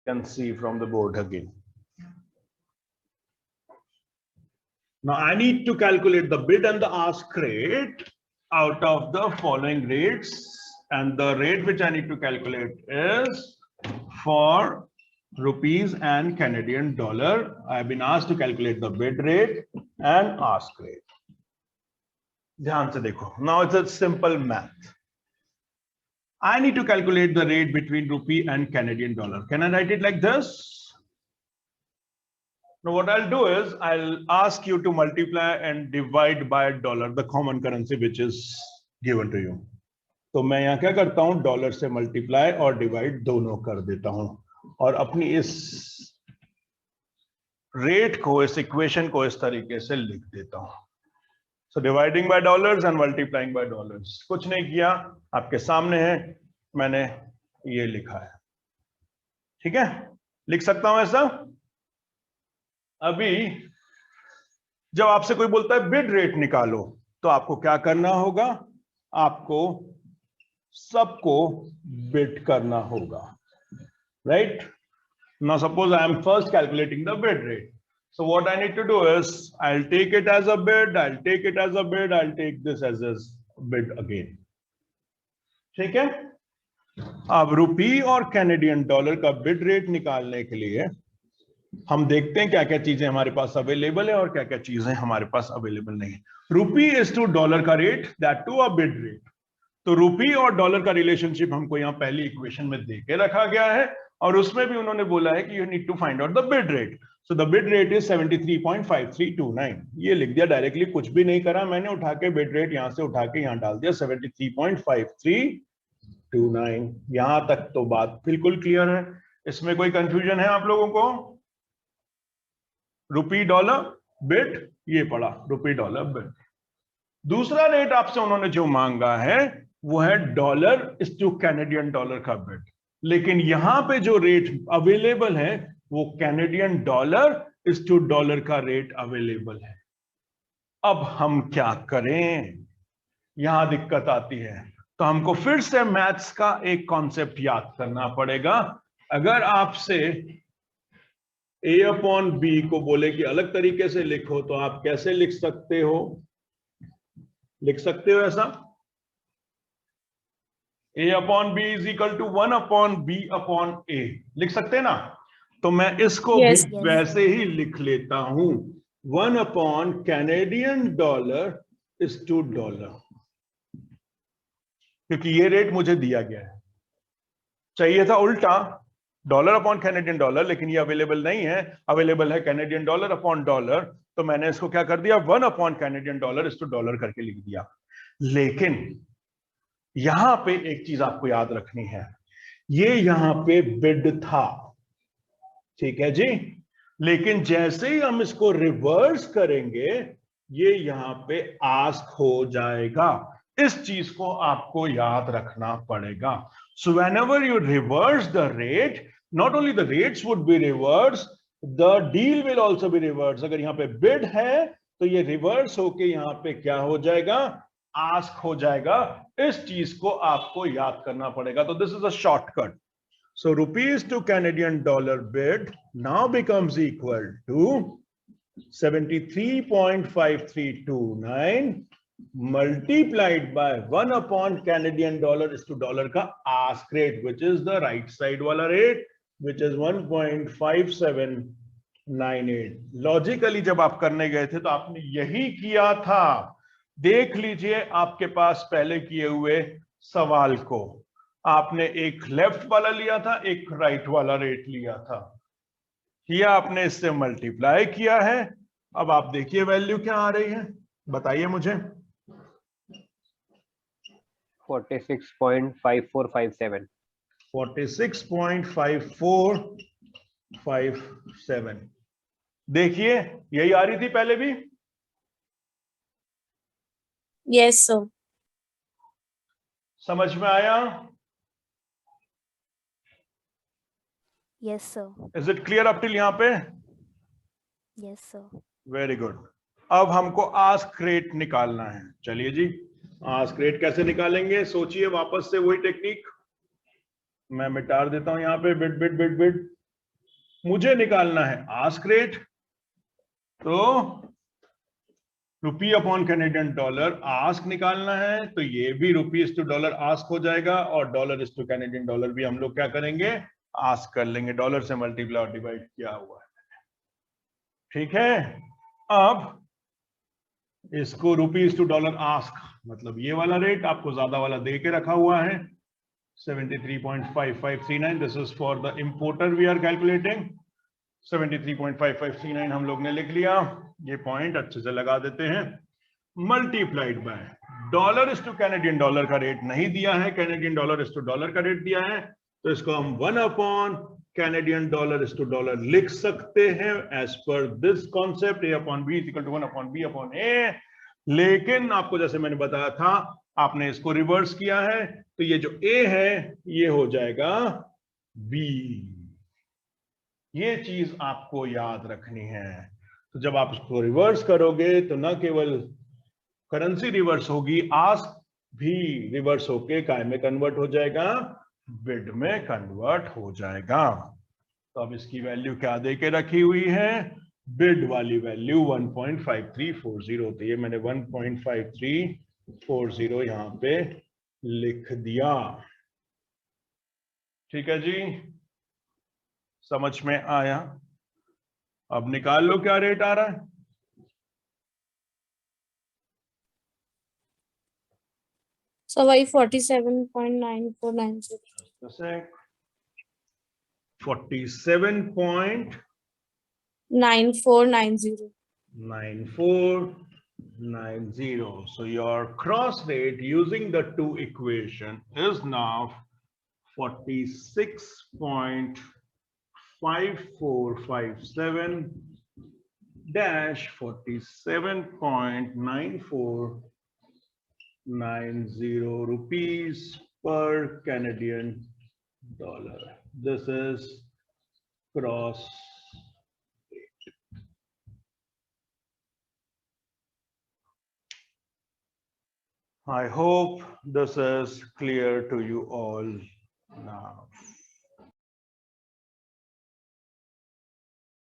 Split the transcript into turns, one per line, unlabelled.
can see from the board again. Now I need to calculate the bid and the ask rate out of the following rates, and the rate which I need to calculate is for rupees and Canadian dollar. I have been asked to calculate the bid rate and ask rate. ध्यान से देखो. Now it's a simple math. I need to calculate the rate between rupee and Canadian dollar. Can I write it like this? Now what I'll do is I'll ask you to multiply and divide by dollar, the common currency which is given to you. तो मैं यहाँ क्या करता हूँ, dollar से multiply और divide दोनों कर देता हूँ और अपनी इस रेट को, इस इक्वेशन को इस तरीके से लिख देता हूँ. So dividing by dollars and multiplying by dollars. कुछ नहीं किया, आपके सामने है, मैंने ये लिखा है. ठीक है, लिख सकता हूं ऐसा. अभी जब आपसे कोई बोलता है बिड रेट निकालो, तो आपको क्या करना होगा, आपको सबको बिड करना होगा, right. Now suppose I am first calculating the bid rate. So what I need to do is I'll take it as a bid, I'll take it as a bid, I'll take this as a bid again. ठीक है. अब रुपी और Canadian dollar का bid rate निकालने के लिए हम देखते हैं क्या क्या चीजें हमारे पास अवेलेबल है और क्या क्या चीजें हमारे पास अवेलेबल नहीं है. रुपी इज टू डॉलर का rate, that to a bid rate. तो रुपी और डॉलर का रिलेशनशिप हमको यहाँ पहली इक्वेशन में दे के रखा गया है और उसमें भी उन्होंने बोला है कि you need to find out the bid rate. So the bid rate is 73.5329. ये लिख दिया डायरेक्टली, कुछ भी नहीं करा मैंने, उठा के बिड रेट यहां से उठा के यहां डाल दिया 73.5329. यहां तक तो बात बिल्कुल क्लियर है. इसमें कोई कंफ्यूजन है आप लोगों को? रुपी डॉलर बिड, ये पड़ा रुपी डॉलर बिड. दूसरा रेट आपसे उन्होंने जो मांगा है वो है dollar is to Canadian dollar का बिड. लेकिन यहां पे जो रेट अवेलेबल है वो Canadian dollar is to dollar का रेट अवेलेबल है. अब हम क्या करें, यहां दिक्कत आती है. तो हमको फिर से मैथ्स का एक कॉन्सेप्ट याद करना पड़ेगा. अगर आपसे a अपॉन बी को बोले कि अलग तरीके से लिखो, तो आप कैसे लिख सकते हो? लिख सकते हो ऐसा, a upon b is equal to 1 upon b upon a. लिख सकते हैं ना? तो मैं इसको भी वैसे ही लिख लेता हूं, 1 upon Canadian dollar is to dollar, क्योंकि ये रेट मुझे दिया गया है. चाहिए था उल्टा, डॉलर अपॉन कैनेडियन डॉलर, लेकिन ये अवेलेबल नहीं है. अवेलेबल है कैनेडियन डॉलर अपॉन डॉलर. तो मैंने इसको क्या कर दिया, 1 upon Canadian dollar is to dollar करके लिख दिया. लेकिन यहां पे एक चीज आपको याद रखनी है, ये यहां पे बिड था, ठीक है जी. लेकिन जैसे ही हम इसको रिवर्स करेंगे, ये यहां पे आस्क हो जाएगा. इस चीज को आपको याद रखना पड़ेगा. So whenever you reverse the rate, not only the rates would be reverse, the deal will also be reverse. अगर यहां पे बिड है तो ये रिवर्स होके यहां पे क्या हो जाएगा, आस्क हो जाएगा. इस चीज को आपको याद करना पड़ेगा. तो this is a shortcut. So rupees to Canadian dollar bid now becomes equal to 73.5329 multiplied by 1 upon Canadian dollar is to dollar का ask rate, which is the right side वाला rate, which is 1.5798. Logically जब आप करने गए थे तो आपने यही किया था. देख लीजिए आपके पास पहले किए हुए सवाल को, आपने एक लेफ्ट वाला लिया था, एक राइट वाला रेट लिया था, किया आपने, इससे मल्टीप्लाई किया है. अब आप देखिए वैल्यू क्या आ रही है, बताइए मुझे.
46.5457.
46.5457. देखिए यही आ रही थी पहले भी.
Yes sir.
समझ में आया?
Yes sir.
Is it clear up till यहां पे?
Yes sir.
Very good. अब हमको आस्क रेट निकालना है. चलिए जी, आस्क रेट कैसे निकालेंगे, सोचिए वापस से वही टेक्निक. मैं मिटा देता हूं यहां पे बिड बिड बिड बिड. मुझे निकालना है आस्क रेट, तो रुपी अपॉन कैनेडियन डॉलर आस्क निकालना है, तो ये भी रुपीज टू डॉलर आस्क हो जाएगा, और dollar is to Canadian dollar भी हम लोग क्या करेंगे, आस्क कर लेंगे, डॉलर से मल्टीप्लाई और डिवाइड किया हुआ है। ठीक है, अब इसको रुपीज टू डॉलर आस्क, मतलब ये वाला रेट आपको ज्यादा वाला दे के रखा हुआ है 73.5539, this is for the importer we are calculating. 73.5539 हम लोग ने लिख लिया, ये पॉइंट अच्छे से लगा देते हैं, multiplied by dollar is to Canadian dollar का रेट नहीं दिया है, Canadian dollar is to dollar का रेट दिया है, तो इसको हम 1 upon Canadian dollar is to dollar लिख सकते हैं as per this concept, a upon b equal to 1 upon b upon a. लेकिन आपको जैसे मैंने बताया था, आपने इसको रिवर्स किया है, तो ये जो ए है ये हो जाएगा बी। ये चीज आपको याद रखनी है। तो जब आप इसको रिवर्स करोगे तो न केवल करेंसी रिवर्स होगी, आस्क भी रिवर्स होके काय में कन्वर्ट हो जाएगा, बिड में कन्वर्ट हो जाएगा। तो अब इसकी वैल्यू क्या दे के रखी हुई है, बिड वाली वैल्यू 1.5340, तो ये मैंने 1.5340 यहां पे लिख दिया। ठीक है जी, समझ में आया? अब निकाल लो क्या रेट आ रहा है।
So why 47.9490?
47.9490.
9490.
So your cross rate using the two equation is now 46.5457 dash 47.9490 rupees per Canadian dollar. This is cross rate. I hope this is clear to you all now.